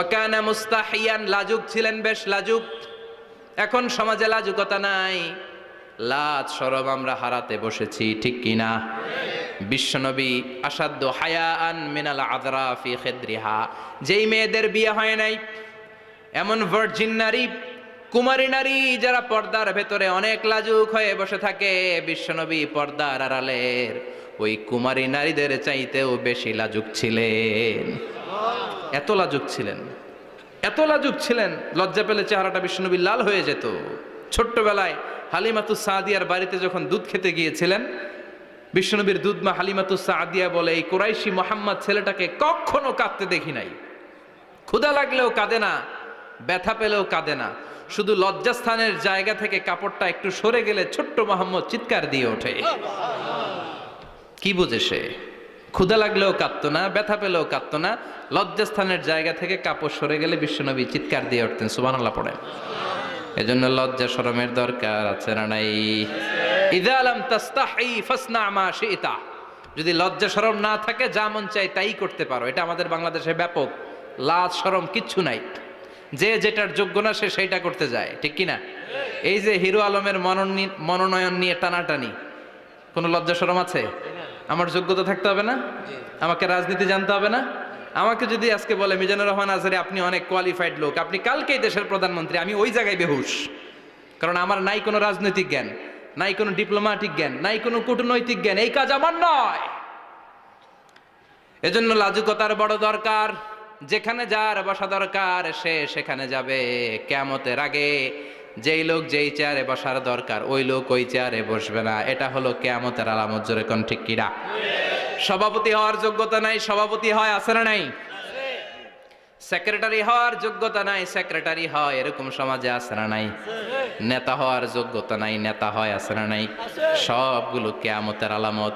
ওয়াকানা মুস্তাহিয়ান, লাজুক ছিলেন, বেশ লাজুক। এখন সমাজে লাজুকতা নাই, লাজ শরম আমরা হারাতে বসেছি, ঠিক কিনা? বিশ্বনবী আসাদ্দু হায়াআন মিনাল আযরা ফি খিদ্রিহা, যেই মেয়েদের বিয়ে হয় নাই, এমন ভার্জিন নারী, কুমারী নারী যারা পর্দার ভেতরে অনেক লাজুক হয়ে বসে থাকে, বিশ্বনবী পর্দার আড়ালের ওই কুমারী নারীদের চাইতেও বেশি লাজুক ছিলেন। এত লাজুক ছিলেন, এত লাজুক ছিলেন, লজ্জা পেলে চেহারাটা বিশ্বনবীর লাল হয়ে যেত। ছোট্টবেলায় হালিমাতুস সাদিয়ার বাড়িতে যখন দুধ খেতে গিয়েছিলেন, বিশ্বনবীর দুধমা হালিমাতুস সাদিয়া বলে, এই কুরাইশি মোহাম্মদ ছেলেটাকে কখনো কাঁদতে দেখি নাই। ক্ষুধা লাগলেও কাঁদে না, ব্যথা পেলেও কাঁদে না, শুধু লজ্জাস্থানের জায়গা থেকে কাপড়টা একটু সরে গেলে ছোট্ট মোহাম্মদ চিৎকার দিয়ে ওঠে। কি বুঝে সে? ক্ষুধা লাগলেও কাঁদতো না, ব্যথা পেলেও কাঁদতো না, লজ্জাস্থানের জায়গা থেকে কাপড় সরে গেলে বিশ্বনবী চিৎকার দিয়ে উঠতেন। সুবহানাল্লাহ পড়েন। এজন্য লজ্জা শরমের দরকার আছে না নাই? ইযা লাম তাস্তাহি ফাসনা মা শিতা, যদি লজ্জা শরম না থাকে যা মন চাই তাই করতে পারো। এটা আমাদের বাংলাদেশে ব্যাপক, লাজ শরম কিচ্ছু নাই, যে যেটার যোগ্য না সে সেইটা করতে যায়, ঠিক কিনা? এই যে হিরো আলমের মনোনয়ন নিয়ে টানাটানি, কোনো লজ্জা শরম আছে? আমার যোগ্যতা থাকতে হবে না? আমাকে রাজনীতি জানতে হবে না? আমাকে যদি আজকে বলে মিজানুর রহমান আজহারী আপনি অনেক কোয়ালিফাইড লোক, আপনি কালকেই দেশের প্রধানমন্ত্রী, আমি ওই জায়গায় বেহুশ, কারণ আমার নাই কোনো রাজনৈতিক জ্ঞান, নাই কোনো ডিপ্লোম্যাটিক জ্ঞান, নাই কোনো কূটনৈতিক জ্ঞান, এই কাজ আমার নয়। এজন্য লাজুকতার বড় দরকার। যেখানে যার বসা দরকার সে সেখানে যাবে। কিয়ামতের আগে যেই লোক যেই চেয়ারে বসার দরকার ওই লোক ওই চেয়ারে বসবে না। এটা হলো কিয়ামতের আলামত। জোরে কোন ঠিক কিনা? সভাপতি হওয়ার যোগ্যতা নাই, সভাপতি হয়, আছে না নাই? সেক্রেটারি হওয়ার যোগ্যতা নাই, সেক্রেটারি হয়, এরকম সমাজে আছে না নাই? নেতা হওয়ার যোগ্যতা নাই, নেতা হয়, আছে না নাই? সবগুলো কিয়ামতের আলামত।